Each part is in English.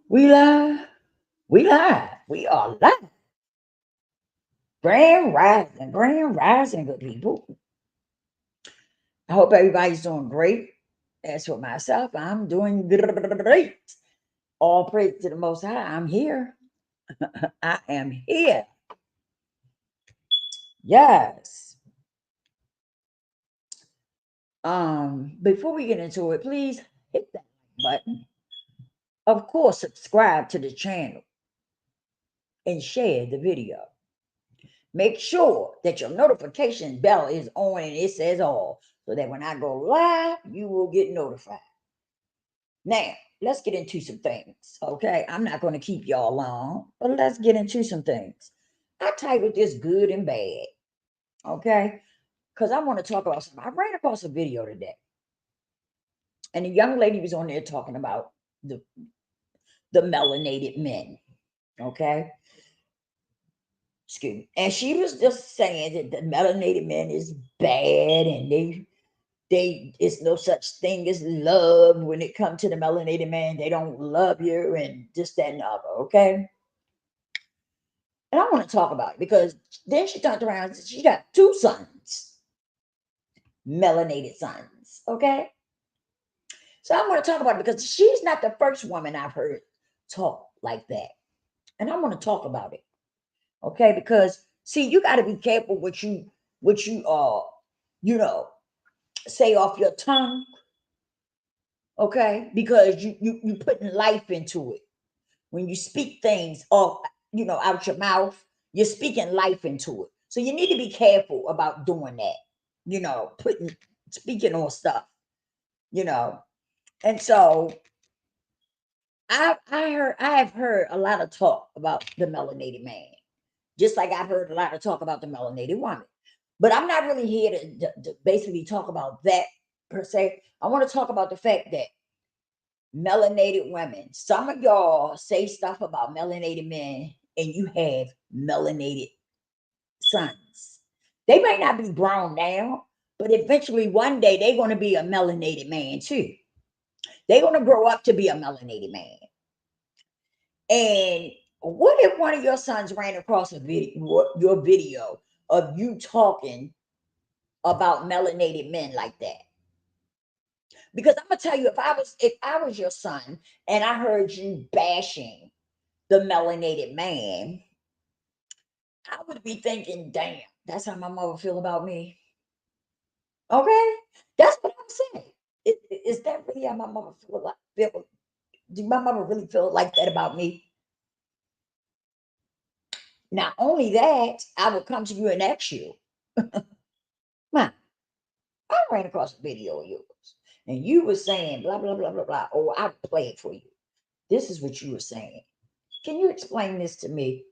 We live. We live. We are live. Grand rising, good people. I hope everybody's doing great. As for myself, I'm doing great. All praise to the Most High. I'm here. I am here. Yes. Before we get into it, please hit that like button. Of course, subscribe to the channel and share the video. Make sure that your notification bell is on and it says all so that when I go live, you will get notified. Now, let's get into some things, okay? I'm not going to keep y'all long, but let's get into some things. I titled this Good and Bad, okay? Because I want to talk about something. I ran across a video today, and a young lady was on there talking about the, the melanated men, okay? Excuse me. And she was just saying that the melanated men is bad and they it's no such thing as love when it comes to the melanated man. They don't love you and this, that, and the other, okay? And I want to talk about it because then she turned around and said she got two sons, melanated sons, okay? So I want to talk about it because she's not the first woman I've heard talk like that. And I want to talk about it, okay? Because see, you got to be careful what you you know, say off your tongue, okay? Because you putting life into it. When you speak things off, out your mouth, you're speaking life into it. So you need to be careful about doing that, putting speaking on stuff, you know. And so I have heard a lot of talk about the melanated man, just like I've heard a lot of talk about the melanated woman. But I'm not really here to basically talk about that per se. I want to talk about the fact that melanated women. Some of y'all say stuff about melanated men, and you have melanated sons. They might not be grown now, but eventually one day they're going to be a melanated man too. They're going to grow up to be a melanated man. And what if one of your sons ran across a video, your video of you talking about melanated men like that? Because I'm gonna tell you, if I was your son and I heard you bashing the melanated man, I would be thinking, damn, that's how my mother feel about me. Okay? That's what I'm saying. Is that really how my mother feel? Do my mother really feel like that about me? Not only that, I would come to you and ask you, man, I ran across a video of yours. And you were saying blah blah blah blah blah. Oh, I would play it for you. This is what you were saying. Can you explain this to me?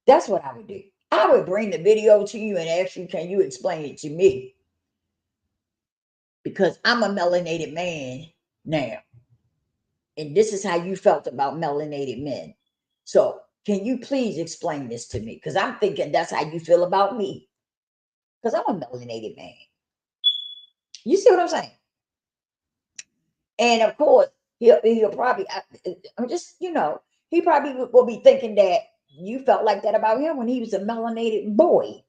That's what I would do. I would bring the video to you and ask you, can you explain it to me? Because I'm a melanated man now. And this is how you felt about melanated men. So can you please explain this to me? Because I'm thinking that's how you feel about me. Because I'm a melanated man. You see what I'm saying? And of course, he'll probably, I'm just, he probably will be thinking that you felt like that about him when he was a melanated boy.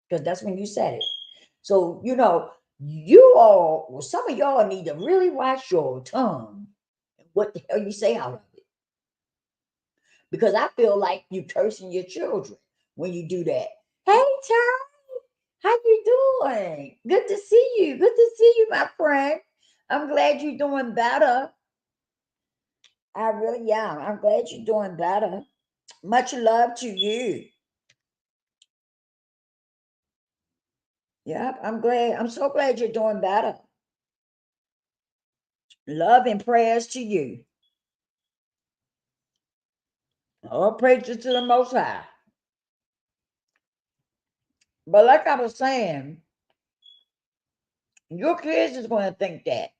Because that's when you said it. So, some of y'all need to really watch your tongue. What the hell you say out of it? Because I feel like you cursing your children when you do that. Hey, Charlie, how you doing? Good to see you. Good to see you, my friend. I'm glad you're doing better. I really am. I'm glad you're doing better. Much love to you. Yep, I'm glad. I'm so glad you're doing better. Love and prayers to you. All praises to the Most High. But like I was saying, your kids is going to think that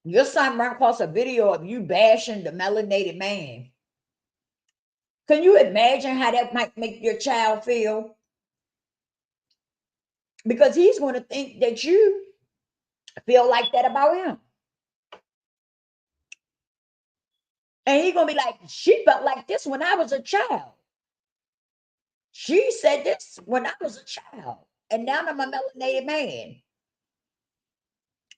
your son ran across a video of you bashing the melanated man. Can you imagine how that might make your child feel? Because he's going to think that you feel like that about him. And he's gonna be like, she felt like this when I was a child. She said this when I was a child. And now I'm a melanated man.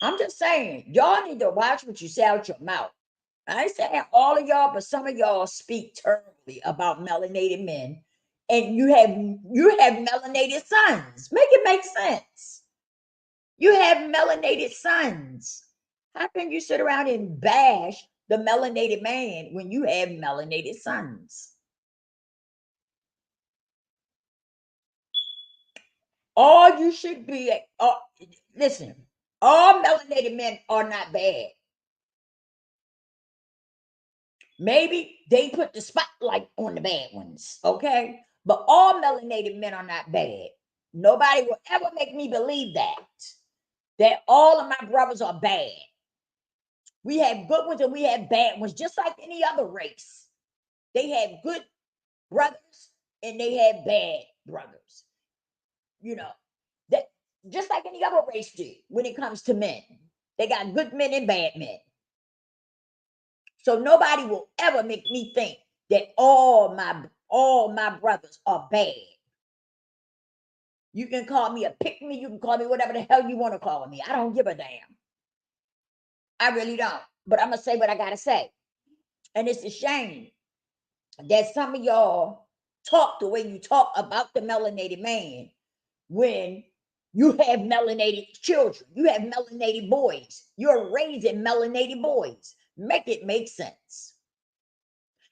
I'm just saying, y'all need to watch what you say out your mouth. I ain't saying all of y'all, but some of y'all speak terribly about melanated men. And you have melanated sons. Make it make sense. You have melanated sons. How can you sit around and bash the melanated man when you have melanated sons? All you should be, listen, all melanated men are not bad. Maybe they put the spotlight on the bad ones, okay? But all melanated men are not bad. Nobody will ever make me believe that all of my brothers are bad. We have good ones and we have bad ones, just like any other race. They have good brothers and they have bad brothers. You know, that just like any other race do when it comes to men. They got good men and bad men. So nobody will ever make me think that all my brothers are bad. You can call me a pick me, you can call me whatever the hell you want to call me. I don't give a damn. I really don't. But I'm gonna say what I gotta say. And it's a shame that some of y'all talk the way you talk about the melanated man when you have melanated children, you have melanated boys, you're raising melanated boys. Make it make sense.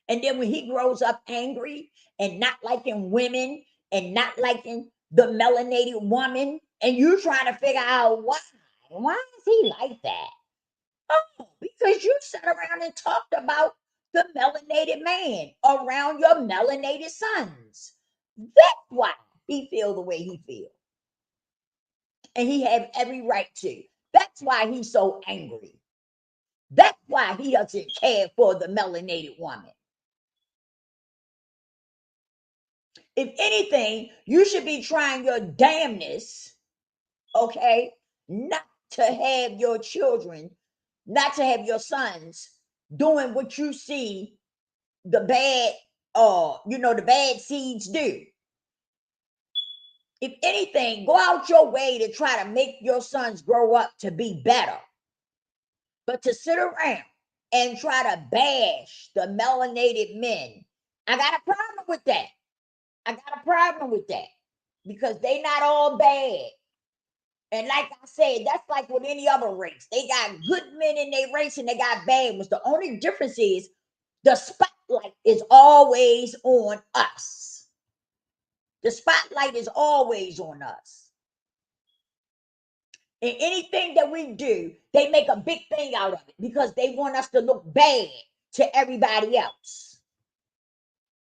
And then when he grows up angry and not liking women and not liking the melanated woman, and you trying to figure out why is he like that? Oh, because you sat around and talked about the melanated man around your melanated sons. That's why he feel the way he feel. And he have every right to. That's why he's so angry. That's why he doesn't care for the melanated woman. If anything, you should be trying your damnness, okay, not to have your children, not to have your sons doing what you see the bad, the bad seeds do. If anything, go out your way to try to make your sons grow up to be better. But to sit around and try to bash the melanated men, I got a problem with that. I got a problem with that because they not all bad. And like I said, that's like with any other race. They got good men in their race and they got bad ones. The only difference is the spotlight is always on us. The spotlight is always on us. And anything that we do, they make a big thing out of it because they want us to look bad to everybody else.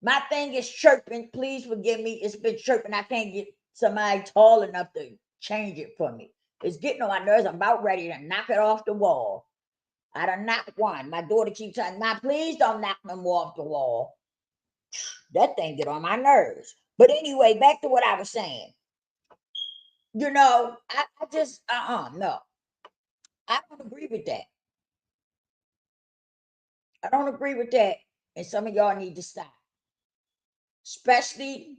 My thing is chirping. Please forgive me. It's been chirping. I can't get somebody tall enough to change it for me. It's getting on my nerves. I'm about ready to knock it off the wall. I done knocked one. My daughter keeps saying, "Now, please don't knock no more off the wall." That thing get on my nerves. But anyway, back to what I was saying. I just, no. I don't agree with that. I don't agree with that. And some of y'all need to stop. Especially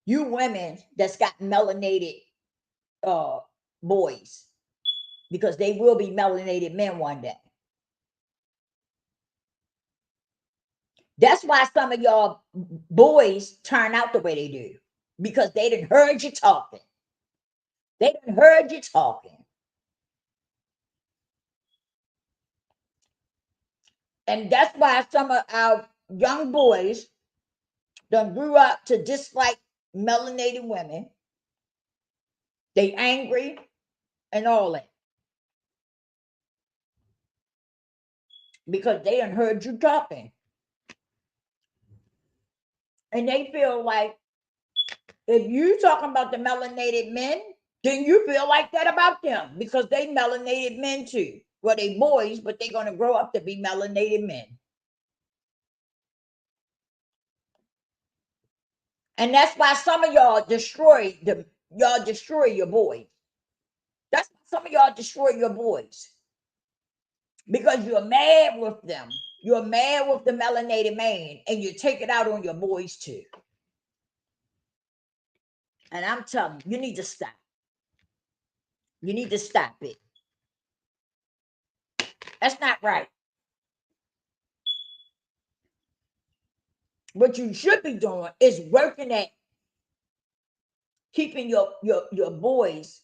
you women that's got melanated uh boys, because they will be melanated men one day. That's why some of y'all boys turn out the way they do, because they done heard you talking. They done heard you talking. And that's why some of our young boys done grew up to dislike melanated women. They angry and all that. Because they done heard you talking. And they feel like if you talking about the melanated men, then you feel like that about them because they melanated men too. Well, they boys, but they're gonna grow up to be melanated men. And that's why some of y'all destroy your boys. That's why some of y'all destroy your boys because you're mad with them. You're mad with the melanated man, and you take it out on your boys too. And I'm telling you, you need to stop. You need to stop it. That's not right. What you should be doing is working at keeping your boys,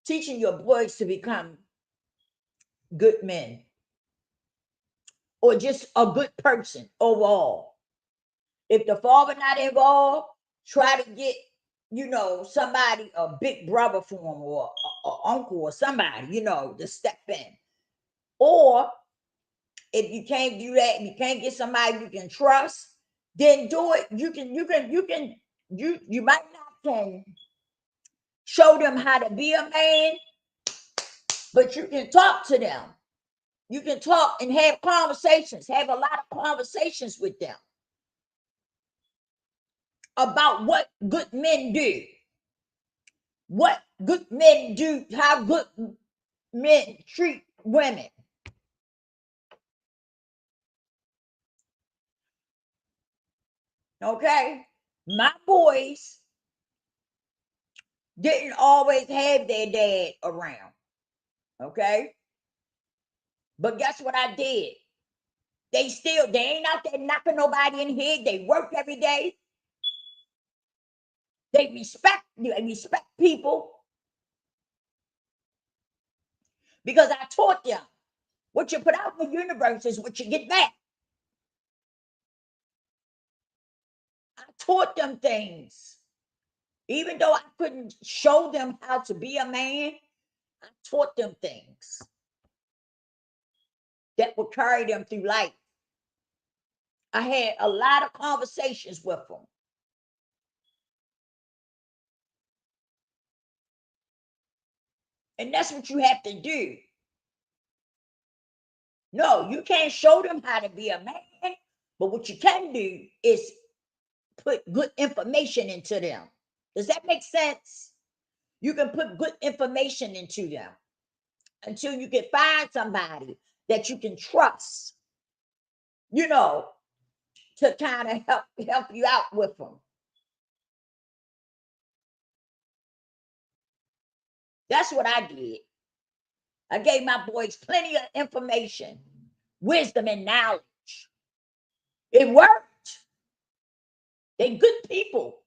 teaching your boys to become good men or just a good person overall. If the father not involved, try to get, somebody, a big brother for him or a uncle or somebody, to step in. Or if you can't do that, if you can't get somebody you can trust, then do it. You might not can show them how to be a man, but you can talk to them. You can talk and have conversations, have a lot of conversations with them about what good men do. What good men do, how good men treat women. Okay? My boys didn't always have their dad around. Okay? But guess what I did? They ain't out there knocking nobody in the head. They work every day. They respect people. Because I taught them what you put out in the universe is what you get back. I taught them things. Even though I couldn't show them how to be a man, I taught them things that would carry them through life. I had a lot of conversations with them. And that's what you have to do. No, you can't show them how to be a man, but what you can do is put good information into them. Does that make sense? You can put good information into them until you can find somebody that you can trust, to kind of help you out with them. That's what I did. I gave my boys plenty of information, wisdom, and knowledge. It worked. They good people.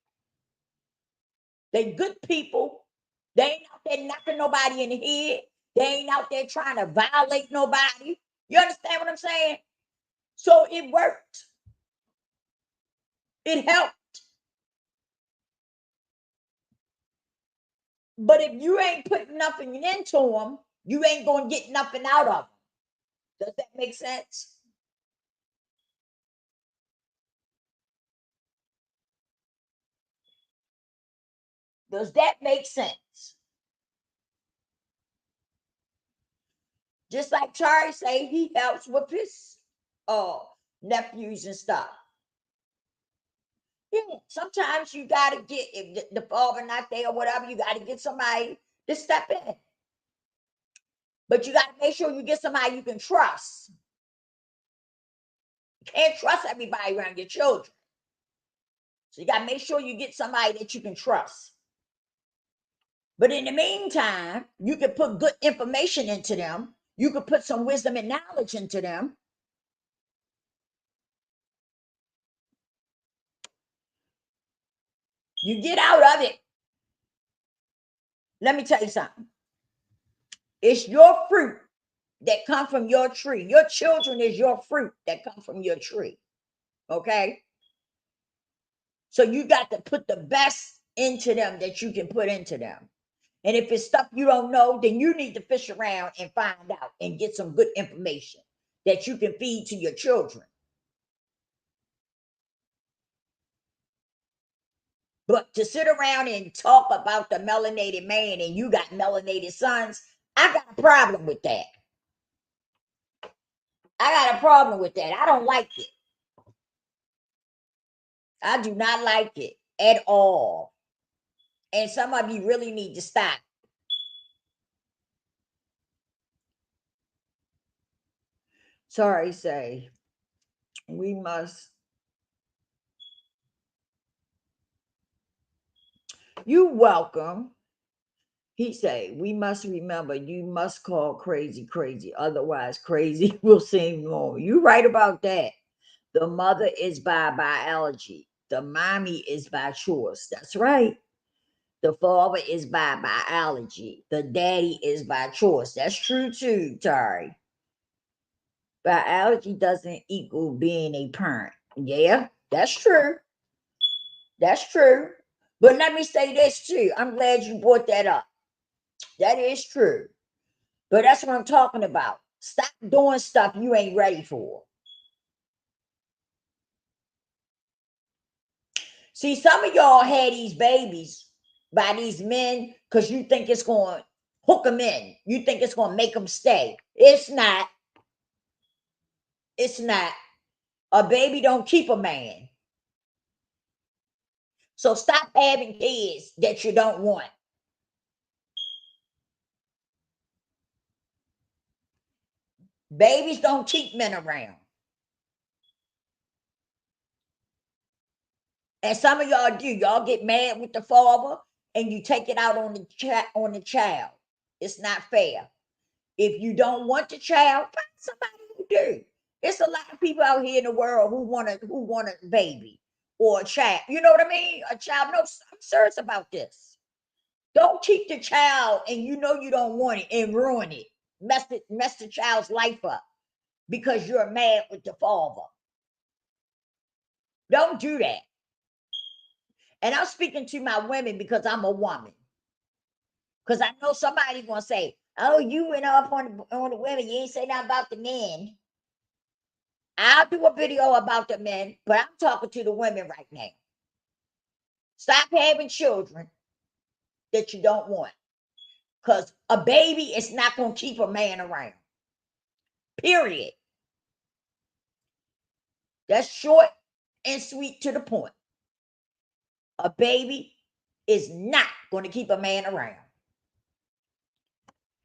They good people. They ain't out there knocking nobody in the head. They ain't out there trying to violate nobody. You understand what I'm saying? So it worked. It helped. But if you ain't putting nothing into them, you ain't going to get nothing out of them. Does that make sense? Does that make sense? Just like Charlie say, he helps with his nephews and stuff. Yeah, sometimes you gotta get, if the father not there or whatever, you gotta get somebody to step in. But you gotta make sure you get somebody you can trust. You can't trust everybody around your children. So you gotta make sure you get somebody that you can trust. But in the meantime, you can put good information into them. You can put some wisdom and knowledge into them. You get out of it. Let me tell you something. It's your fruit that come from your tree. Your children is your fruit that come from your tree. Okay? So you got to put the best into them that you can put into them. And if it's stuff you don't know, then you need to fish around and find out and get some good information that you can feed to your children. But to sit around and talk about the melanated man and you got melanated sons, I got a problem with that. I got a problem with that. I don't like it. I do not like it at all. And some of you really need to stop. Sorry, say we must. You welcome. He say, we must remember you must call crazy crazy, otherwise crazy will seem normal. You right about that. The mother is by biology. The mommy is by choice. That's right. The father is by biology. The daddy is by choice. That's true too, Tari. Biology doesn't equal being a parent. Yeah, that's true. That's true. But let me say this too. I'm glad you brought that up. That is true. But that's what I'm talking about. Stop doing stuff you ain't ready for. See, some of y'all had these babies by these men because you think it's going to hook them in. You think it's going to make them stay. It's not. It's not. A baby don't keep a man. So stop having kids that you don't want. Babies don't keep men around. And some of y'all do. Y'all get mad with the father and you take it out on the child. It's not fair. If you don't want the child, find somebody who do. It's a lot of people out here in the world who want a baby or a child. You know what I mean? A child. No, I'm serious about this. Don't keep the child and you know you don't want it and ruin it. Mess the child's life up because you're mad with the father. Don't do that. And I'm speaking to my women because I'm a woman. Because I know somebody's gonna say, "Oh, you went up on the women. You ain't say nothing about the men." I'll do a video about the men, but I'm talking to the women right now. Stop having children that you don't want. Because a baby is not going to keep a man around. Period. That's short and sweet to the point. A baby is not going to keep a man around.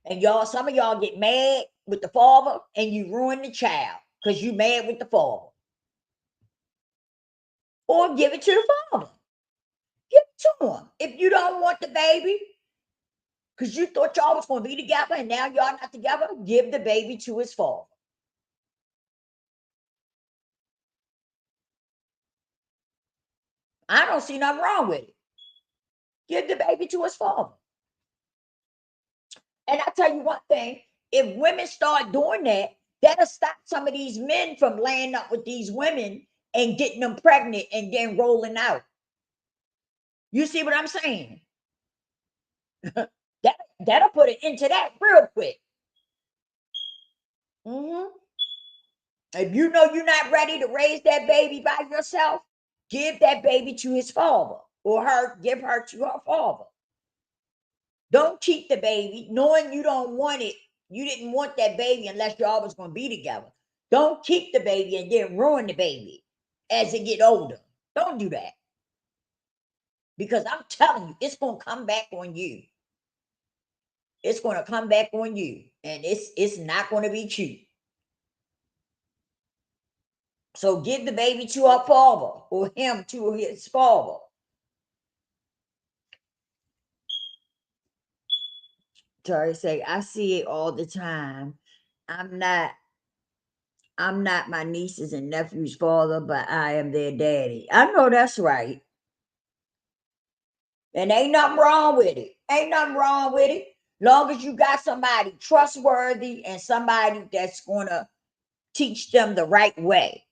And y'all, some of y'all get mad with the father and you ruin the child because you mad with the father. Or give it to the father. Give it to him. If you don't want the baby, because you thought y'all was going to be together and now y'all not together, give the baby to his father. I don't see nothing wrong with it. Give the baby to his father. And I tell you one thing, if women start doing that, that'll stop some of these men from laying up with these women and getting them pregnant and then rolling out. You see what I'm saying? That'll put an end to that real quick. Mm-hmm. If you know you're not ready to raise that baby by yourself, give that baby to his father or give her to her father. Don't keep the baby knowing you don't want it. You didn't want that baby unless y'all was going to be together. Don't keep the baby and then ruin the baby as it get older. Don't do that. Because I'm telling you, it's going to come back on you. It's going to come back on you. And it's not going to be cute. So give the baby to her father or him to his father. Sorry, say I see it all the time. I'm not I'm not my nieces and nephews' father, but I am their daddy. I know that's right. And ain't nothing wrong with it. Ain't nothing wrong with it. Long as you got somebody trustworthy and somebody that's gonna teach them the right way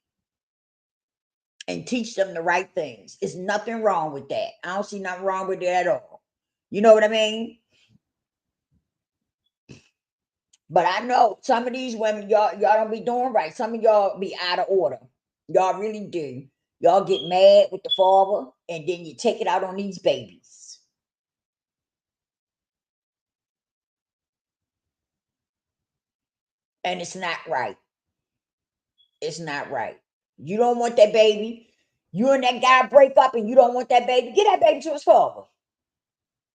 and teach them the right things. It's nothing wrong with that. I don't see nothing wrong with it at all. You know what I mean? But I know some of these women, y'all don't be doing right. Some of y'all be out of order. Y'all really do. Y'all get mad with the father, and then you take it out on these babies. And it's not right. It's not right. You don't want that baby. You and that guy break up and you don't want that baby. Get that baby to his father.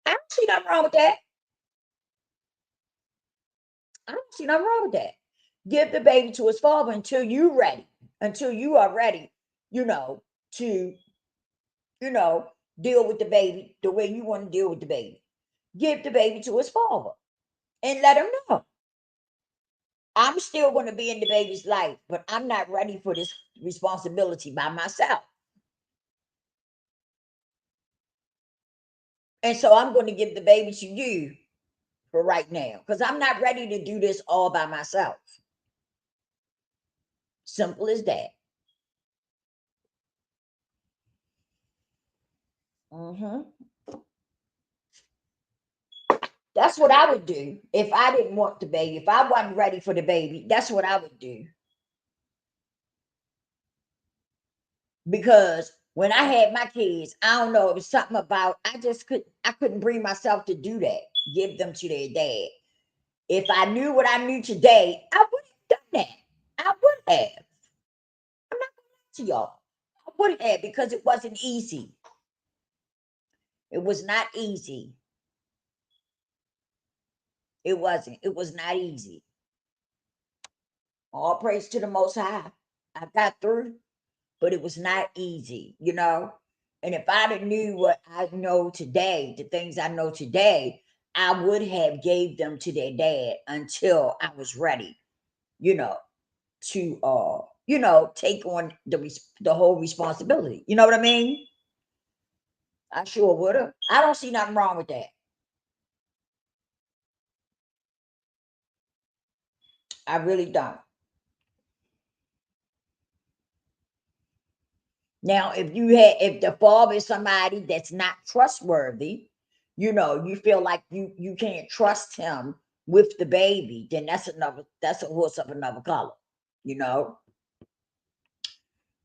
I don't see nothing wrong with that. I don't see nothing wrong with that. Give the baby to its father until you are ready, to, deal with the baby the way you want to deal with the baby. Give the baby to its father and let him know. I'm still going to be in the baby's life, but I'm not ready for this responsibility by myself. And so I'm going to give the baby to you for right now because I'm not ready to do this all by myself. Simple as that. That's what I would do if I didn't want the baby. If I wasn't ready for the baby, that's what I would do. Because when I had my kids, I don't know, it was something about I couldn't bring myself to do that. Give them to their dad. If I knew what I knew today, I would have done that. I would have. I'm not going to y'all. I would have because it wasn't easy. It was not easy. It wasn't. It was not easy. All praise to the Most High. I got through, but it was not easy, And if I'd have knew what I know today, the things I know today, I would have gave them to their dad until I was ready, to take on the whole responsibility. You know what I mean? I sure would have. I don't see nothing wrong with that. I really don't. Now, if the father is somebody that's not trustworthy, you feel like you can't trust him with the baby, then that's a horse of another color, you know.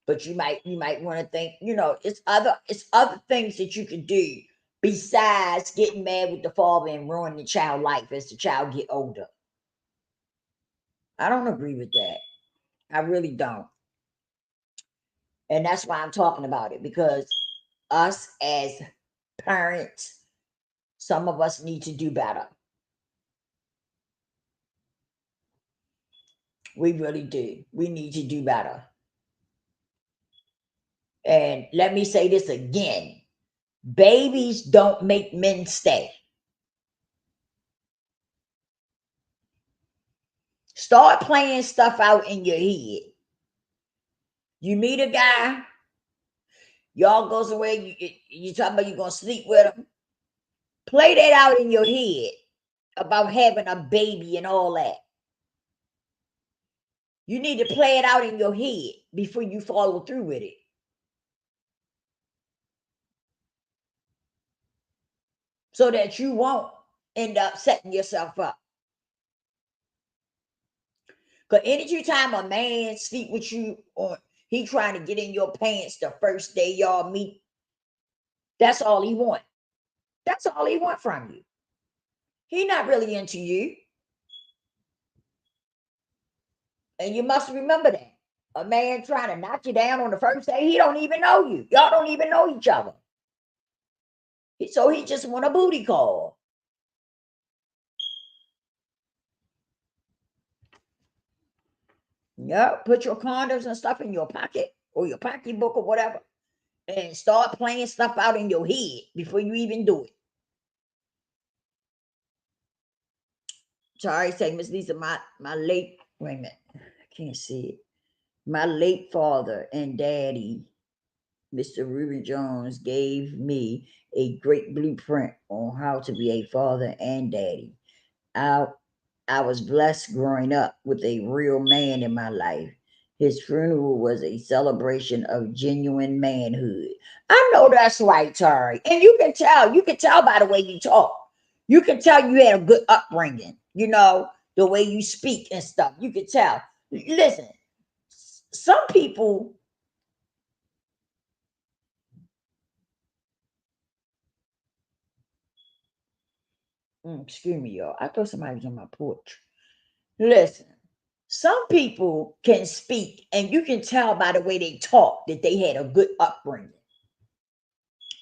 But you might want to think, it's other things that you can do besides getting mad with the father and ruining the child life as the child get older. I don't agree with that. I really don't. And that's why I'm talking about it, because us as parents, some of us need to do better. We really do. We need to do better. And let me say this again: babies don't make men stay. Start playing stuff out in your head. You meet a guy, y'all go somewhere, you talking about you gonna sleep with him. Play that out in your head about having a baby and all that. You need to play it out in your head before you follow through with it. So that you won't end up setting yourself up. Because anytime a man sleep with you or he trying to get in your pants the first day y'all meet, that's all he want. That's all he want from you. He not really into you. And you must remember that. A man trying to knock you down on the first day, he don't even know you. Y'all don't even know each other. So he just want a booty call. Yeah, put your condoms and stuff in your pocket or your pocketbook or whatever, and start playing stuff out in your head before you even do it. Sorry, say Miss Lisa, my late, wait a minute, I can't see it. My late father and daddy, Mr. Ruben Jones, gave me a great blueprint on how to be a father and daddy. I was blessed growing up with a real man in my life. His funeral was a celebration of genuine manhood. I know that's right, Tari. And you can tell by the way you talk. You can tell you had a good upbringing, the way you speak and stuff. You can tell. Listen, some people, excuse me, y'all. I thought somebody was on my porch. Listen, some people can speak, and you can tell by the way they talk that they had a good upbringing.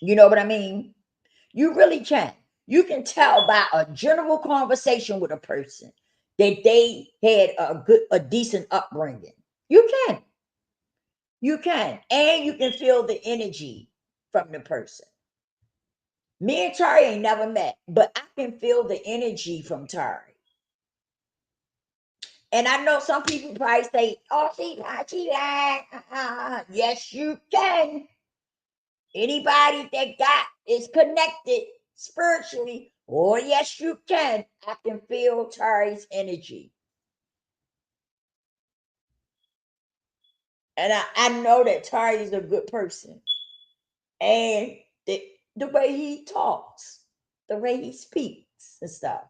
You know what I mean? You really can. You can tell by a general conversation with a person that they had a decent upbringing. You can, and you can feel the energy from the person. Me and Tari ain't never met, but I can feel the energy from Tari. And I know some people probably say, "Oh, she lied." Yes, you can. Anybody that is connected spiritually, oh yes, you can. I can feel Tari's energy. And I know that Tari is a good person. And the way he talks, the way he speaks and stuff.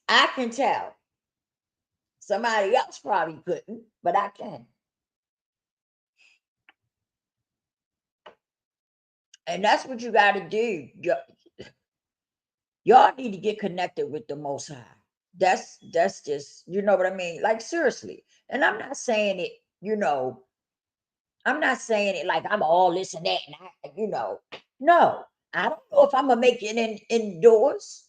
I can tell. Somebody else probably couldn't, but I can. And that's what you got to do. Y'all need to get connected with the Most High. That's just, you know what I mean? Like, seriously. And I'm not saying it, I'm not saying it like I'm all this and that, and no, I don't know if I'm gonna make it indoors.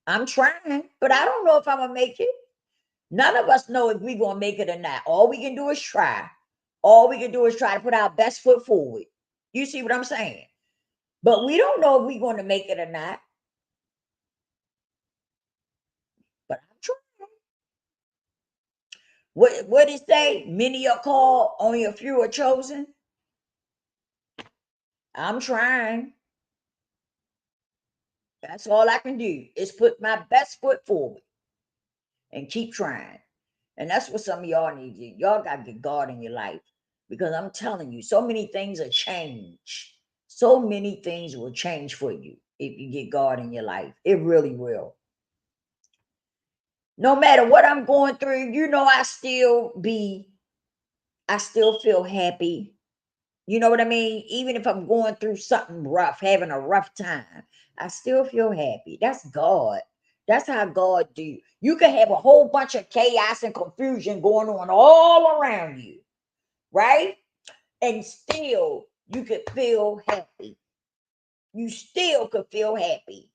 I'm trying, but I don't know if I'm gonna make it. None of us know if we're gonna make it or not. All we can do is try. All we can do is try to put our best foot forward. You see what I'm saying? But we don't know if we're gonna make it or not. But I'm trying. What did it say? Many are called, only a few are chosen. I'm trying. That's all I can do is put my best foot forward and keep trying. And that's what some of y'all need to do. Y'all got to get God in your life, because I'm telling you, so many things will change. So many things will change for you if you get God in your life. It really will. No matter what I'm going through, I still feel happy. You know what I mean? Even if I'm going through something rough, having a rough time, I still feel happy. That's God. That's how God do. You can have a whole bunch of chaos and confusion going on all around you, right? And still you could feel happy. You still could feel happy.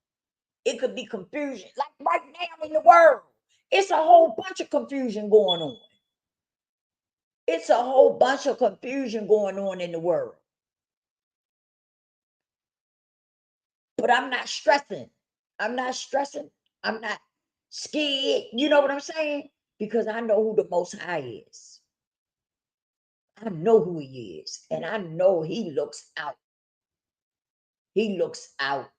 It could be confusion. Like right now in the world, it's a whole bunch of confusion going on. It's a whole bunch of confusion going on in the world. But I'm not stressing. I'm not stressing. I'm not scared. You know what I'm saying? Because I know who the Most High is. I know who He is. And I know He looks out. He looks out.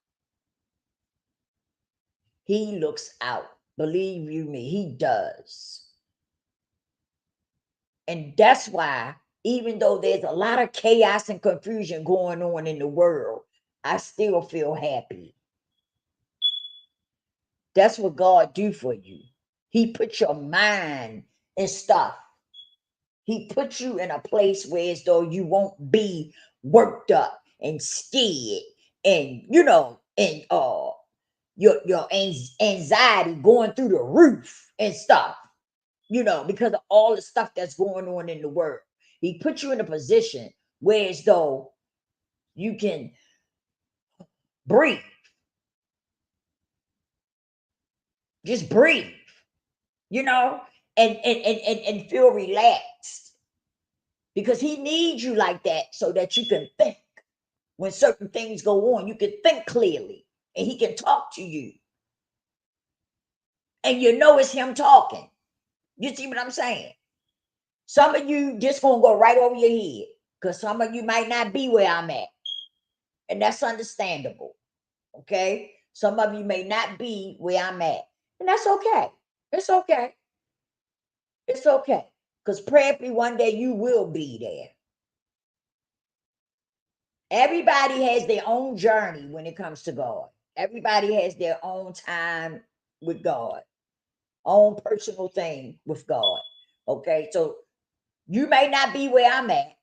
He looks out. Believe you me, He does. And that's why, even though there's a lot of chaos and confusion going on in the world, I still feel happy. That's what God do for you. He put your mind and stuff. He puts you in a place where as though you won't be worked up and scared, and your anxiety going through the roof and stuff, because of all the stuff that's going on in the world. He put you in a position where as though you can breathe. Just breathe, you know, and feel relaxed. Because He needs you like that so that you can think. When certain things go on, you can think clearly, and He can talk to you. And it's Him talking. You see what I'm saying? Some of you just gonna go right over your head, because some of you might not be where I'm at. And that's understandable. Okay? Some of you may not be where I'm at. And that's okay. It's okay. It's okay. Because prayerfully one day you will be there. Everybody has their own journey when it comes to God. Everybody has their own time with God, own personal thing with God. Okay, so you may not be where I'm at,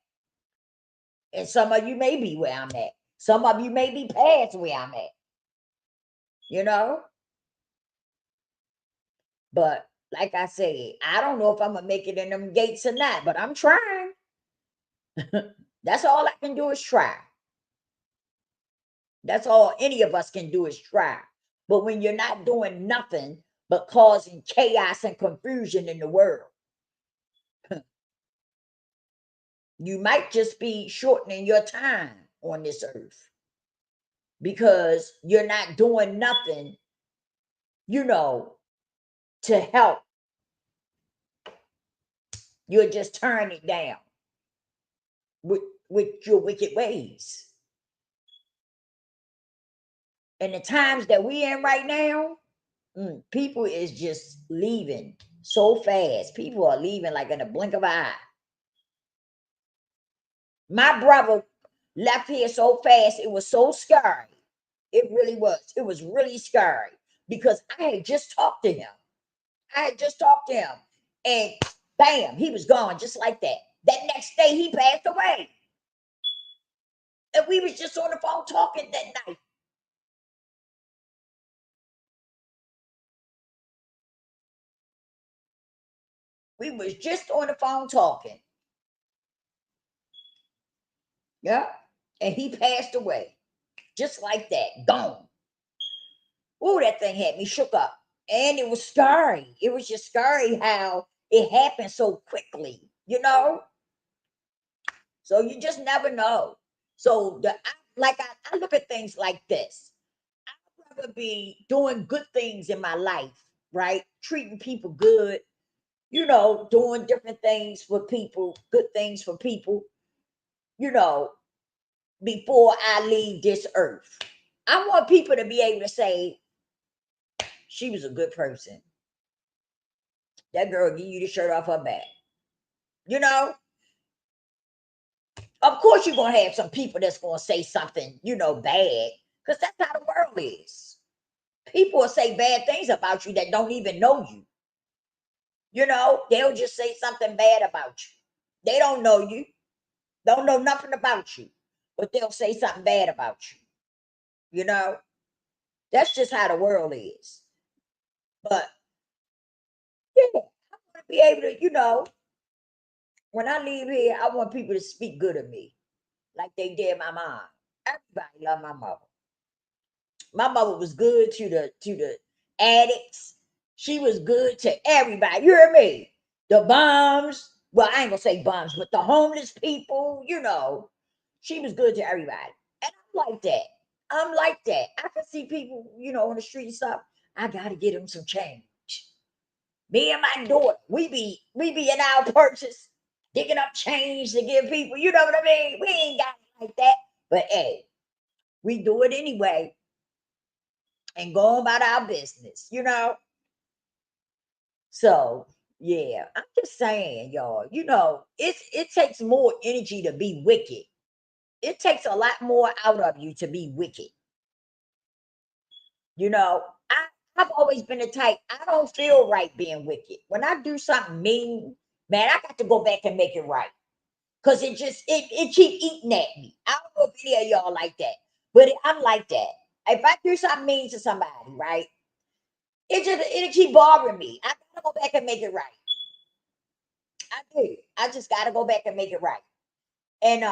and some of you may be where I'm at. Some of you may be past where I'm at, you know. But like I said, I don't know if I'm gonna make it in them gates or not, but I'm trying. That's all I can do is try. That's all any of us can do is try. But when you're not doing nothing but causing chaos and confusion in the world, you might just be shortening your time on this earth because you're not doing nothing, you know, to help. You're just turning it down with, with your wicked ways. And the times that we in right now, people is just leaving so fast. People are leaving like in a blink of an eye. My brother left here so fast, it was so scary. It really was. It was really scary because I had just talked to him. And bam, he was gone just like that. That next day, he passed away. And we was just on the phone talking that night. We was just on the phone talking. Yeah. And he passed away just like that, gone. Ooh, that thing had me shook up. And it was scary. It was just scary how it happened so quickly, you know? So you just never know. So I look at things like this. I'd rather be doing good things in my life, right? Treating people good, doing different things for people, good things for people, you know, before I leave this earth. I want people to be able to say, she was a good person. That girl give you the shirt off her back. You know, of course you're gonna have some people that's gonna say something, bad, because that's how the world is. People will say bad things about you that don't even know you. They'll just say something bad about you. They don't know you, don't know nothing about you, but they'll say something bad about you. You know, that's just how the world is. But yeah, I want to be able to, when I leave here, I want people to speak good of me, like they did my mom. Everybody love my mother. My mother was good to the addicts. She was good to everybody. You hear me? The bums. Well, I ain't gonna say bums, but the homeless people. She was good to everybody, and I'm like that. I'm like that. I can see people, on the street and stuff. I gotta get them some change. Me and my daughter, we be in our purchase, digging up change to give people. You know what I mean? We ain't got it like that, but hey, we do it anyway and go about our business. So yeah, I'm just saying, y'all, it takes more energy to be wicked. It takes a lot more out of you to be wicked. You know, I, I've always been the type, I don't feel right being wicked. When I do something mean, man, I got to go back and make it right. Cause it keep eating at me. I don't know if any of y'all like that, but I'm like that. If I do something mean to somebody, right? It'll keep bothering me. I gotta go back and make it right. I do. I just gotta go back and make it right. And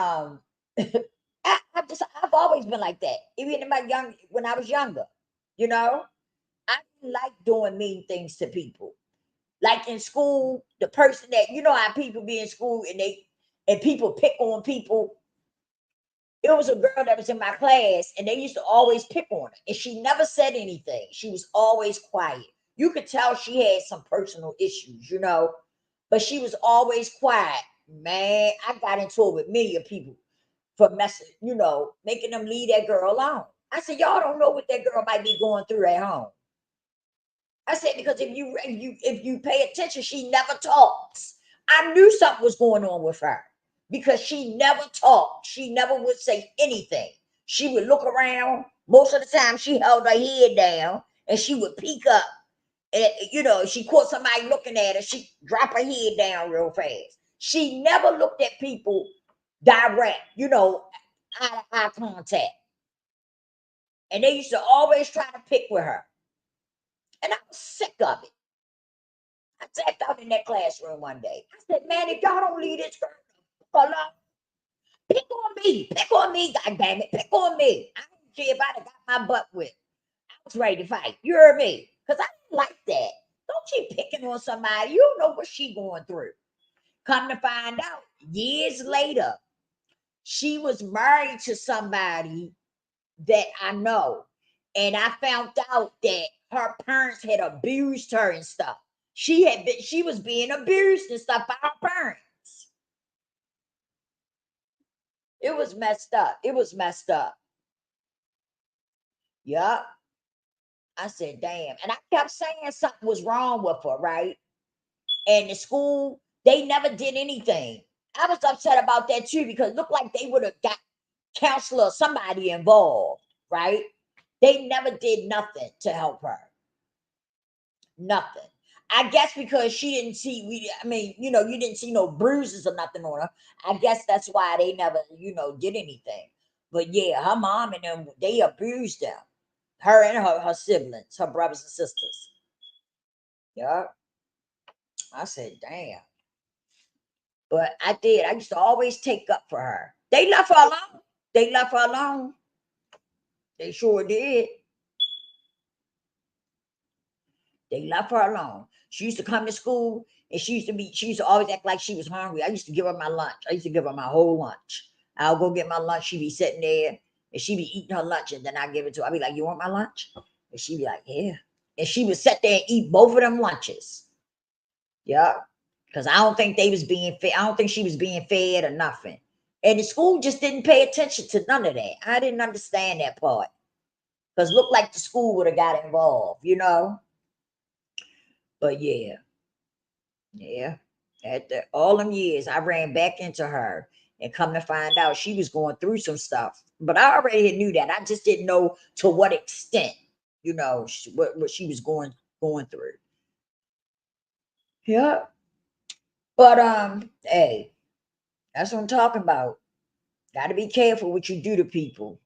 I've always been like that. Even in when I was younger, you know, I didn't like doing mean things to people. Like in school, the person that how people be in school and people pick on people. It was a girl that was in my class, and they used to always pick on her, and she never said anything. She was always quiet. You could tell she had some personal issues, but she was always quiet. Man, I got into it with many of people for making them leave that girl alone. I said, y'all don't know what that girl might be going through at home. I said, because if you pay attention, she never talks. I knew something was going on with her because she never talked. She never would say anything. She would look around. Most of the time, she held her head down and she would peek up. And she caught somebody looking at her. She dropped her head down real fast. She never looked at people direct, eye contact. And they used to always try to pick with her. And I was sick of it. I sat down in that classroom one day. I said, man, if y'all don't leave this girl alone, pick on me. Pick on me, God damn it. Pick on me. care if I'd have got my butt whipped. I was ready to fight. You heard me? Because I didn't like that. Don't keep picking on somebody. You don't know what she going through. Come to find out, years later, she was married to somebody that I know. And I found out that her parents had abused her and stuff. She was being abused and stuff by her parents. It was messed up. It was messed up. Yup. I said, damn. And I kept saying something was wrong with her, right? And the school, they never did anything. I was upset about that too because it looked like they would have got counselor or somebody involved, right? They never did nothing to help her. Nothing. I guess because she didn't see, I mean, you didn't see no bruises or nothing on her. I guess that's why they never, did anything. But yeah, her mom and them, they abused them. Her and her siblings, her brothers and sisters. Yeah. I said, damn. But I did. I used to always take up for her. They left her alone. They left her alone. They sure did. They left her alone. She used to come to school and she used to always act like she was hungry. I used to give her my lunch. I used to give her my whole lunch. I'll go get my lunch. She'd be sitting there and she'd be eating her lunch and then I give it to her. I'd be like, you want my lunch? And she'd be like, yeah. And she would sit there and eat both of them lunches. Yeah. Because I don't think they was being fed. I don't think she was being fed or nothing. And the school just didn't pay attention to none of that. I didn't understand that part. Because it looked like the school would have got involved. But yeah. Yeah. All them years, I ran back into her and come to find out she was going through some stuff. But I already knew that. I just didn't know to what extent, what she was going through. Yeah. But hey, that's what I'm talking about. Got to be careful what you do to people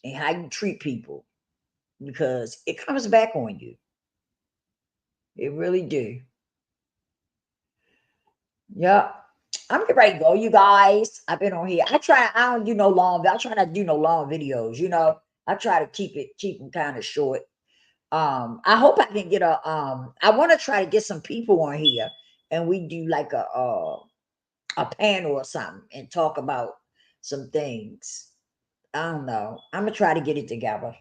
and how you treat people because it comes back on you. It really do. Yeah. I'm getting ready to go, you guys. I've been on here. I don't do no long, I try not to do no long videos. I try to keep them kind of short. I hope I can get I want to try to get some people on here and we do like a panel or something and talk about some things. I don't know. I'm gonna try to get it together.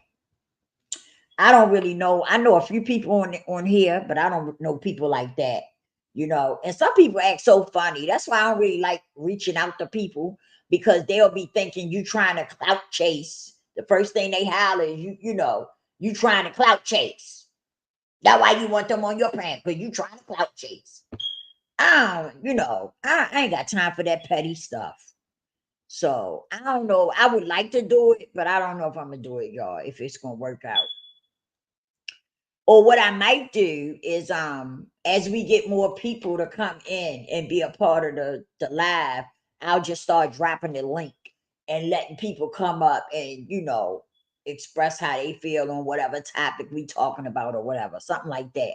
I don't really know. I know a few people on here, but I don't know people like that. And some people act so funny. That's why I don't really like reaching out to people because they'll be thinking you trying to clout chase. The first thing they holler is you trying to clout chase. That's why you want them on your pants, because you trying to clout chase. I ain't got time for that petty stuff. So I don't know. I would like to do it, but I don't know if I'm gonna do it, y'all, if it's gonna work out. Or what I might do is as we get more people to come in and be a part of the live, I'll just start dropping the link and letting people come up and express how they feel on whatever topic we talking about or whatever, something like that.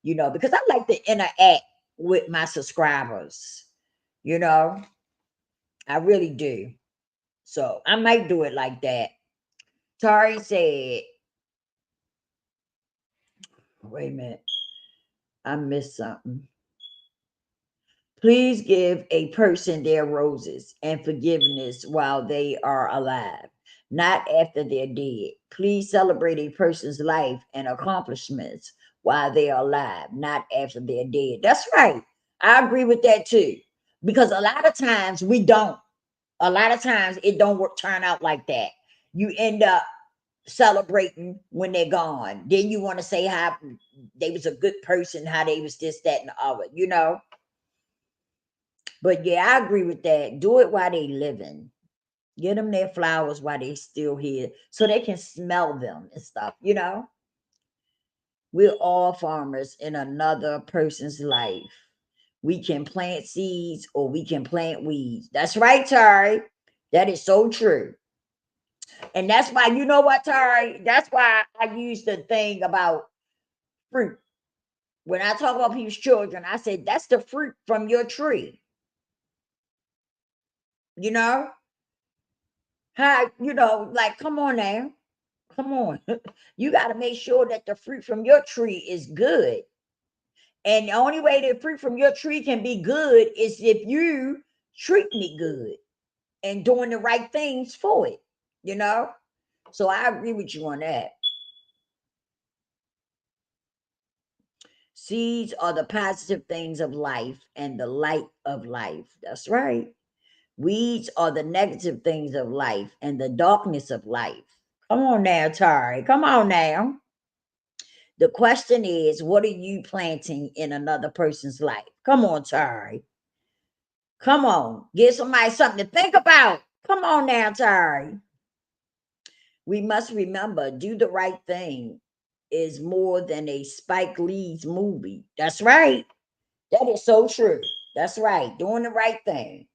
Because I like to interact with my subscribers, you know, I really do. So I might do it like that. Tari said, wait a minute, I missed something. Please give a person their roses and forgiveness while they are alive, not after they're dead. Please celebrate a person's life and accomplishments while they are alive, not after they're dead. That's right. I agree with that too. Because a lot of times we don't. A lot of times it don't turn out like that. You end up celebrating when they're gone. Then you want to say how they was a good person, how they was this, that, and the other. But yeah, I agree with that. Do it while they living. Get them their flowers while they still here, so they can smell them and stuff. We're all farmers in another person's life. We can plant seeds or we can plant weeds. That's right, Tari. That is so true. And that's why, you know what, Tari? That's why I use the thing about fruit. When I talk about people's children, I said, that's the fruit from your tree. You know? How, like, come on now. Come on. You got to make sure that the fruit from your tree is good. And the only way the fruit from your tree can be good is if you treat me good and doing the right things for it, you know? So I agree with you on that. Seeds are the positive things of life and the light of life. That's right. Weeds are the negative things of life and the darkness of life. Come on now, Tari. Come on now. The question is, what are you planting in another person's life? Come on, Tari. Come on. Give somebody something to think about. Come on now, Tari. We must remember, do the right thing is more than a Spike Lee's movie. That's right. That is so true. That's right. Doing the right thing.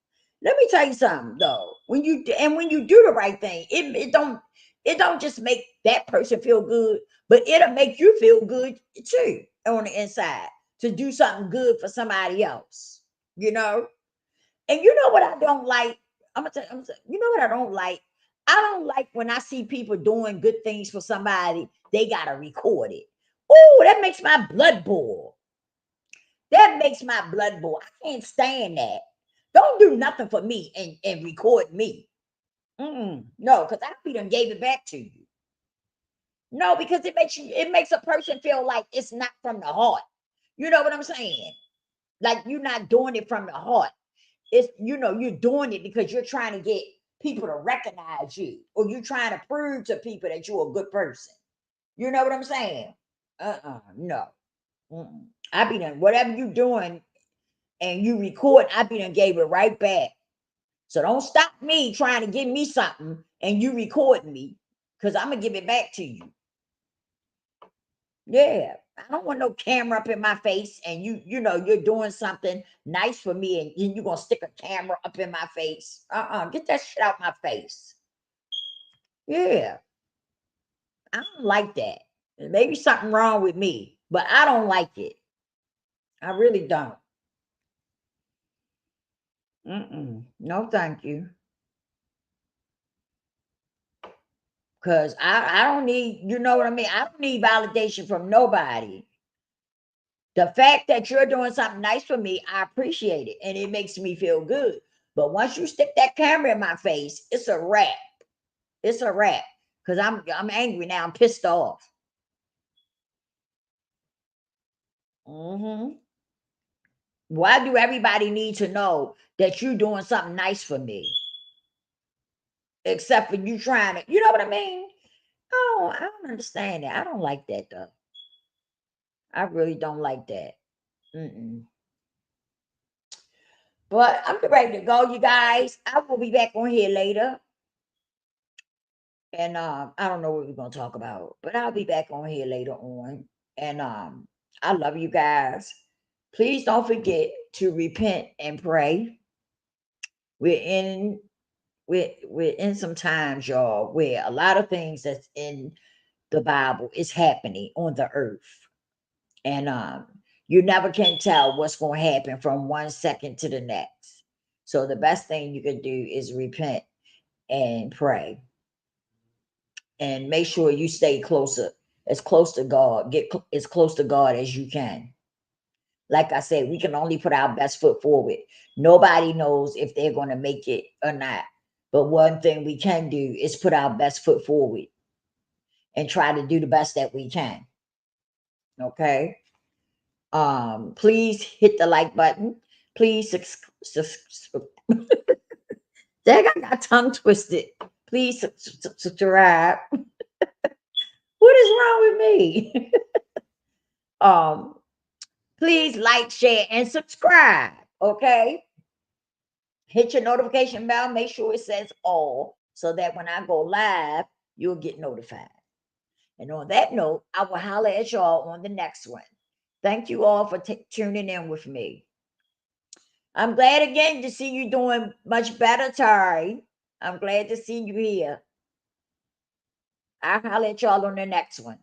Let me tell you something though. When you do the right thing, it don't just make that person feel good, but it'll make you feel good too on the inside to do something good for somebody else. You know? And you know what I don't like? You know what I don't like? I don't like when I see people doing good things for somebody, they gotta record it. Oh, that makes my blood boil. That makes my blood boil. I can't stand that. Don't do nothing for me and record me. No, because I done gave it back to you. No, because it makes a person feel like it's not from the heart. You know what I'm saying? Like you're not doing it from the heart. It's you're doing it because you're trying to get people to recognize you, or you're trying to prove to people that you're a good person. You know what I'm saying? No. I be done whatever you doing and you record, I be done gave it right back. So don't stop me trying to give me something and you record me, because I'm gonna give it back to you. Yeah. I don't want no camera up in my face and you're doing something nice for me and then you're gonna stick a camera up in my face. Get that shit out my face. Yeah. I don't like that. There may be something wrong with me, but I don't like it. I really don't. No, thank you. Cause I don't need, you know what I mean? I don't need validation from nobody. The fact that you're doing something nice for me, I appreciate it. And it makes me feel good. But once you stick that camera in my face, it's a wrap. It's a wrap. Because I'm angry now. I'm pissed off. hmm Why do everybody need to know that you're doing something nice for me? Except for you trying to, you know what I mean? Oh, I don't understand that. I don't like that though. I really don't like that. Mm-mm. But I'm ready to go, you guys. I will be back on here later. And I don't know what we're gonna talk about, but I'll be back on here later on. And I love you guys. Please don't forget to repent and pray. We're in we're in some times, y'all, where a lot of things that's in the Bible is happening on the earth. And you never can tell what's gonna happen from one second to the next. So the best thing you can do is repent and pray. And make sure you stay close to God, as close to God as you can. Like I said, we can only put our best foot forward. Nobody knows if they're going to make it or not. But one thing we can do is put our best foot forward and try to do the best that we can. Okay. Please hit the like button. Please dang, I got tongue twisted. Please subscribe. What is wrong with me? um Please like, share, and subscribe. Okay. Hit your notification bell. Make sure it says all so that when I go live, you'll get notified. And on that note, I will holler at y'all on the next one. Thank you all for tuning in with me. I'm glad again to see you doing much better, Tari. I'm glad to see you here. I'll holler at y'all on the next one.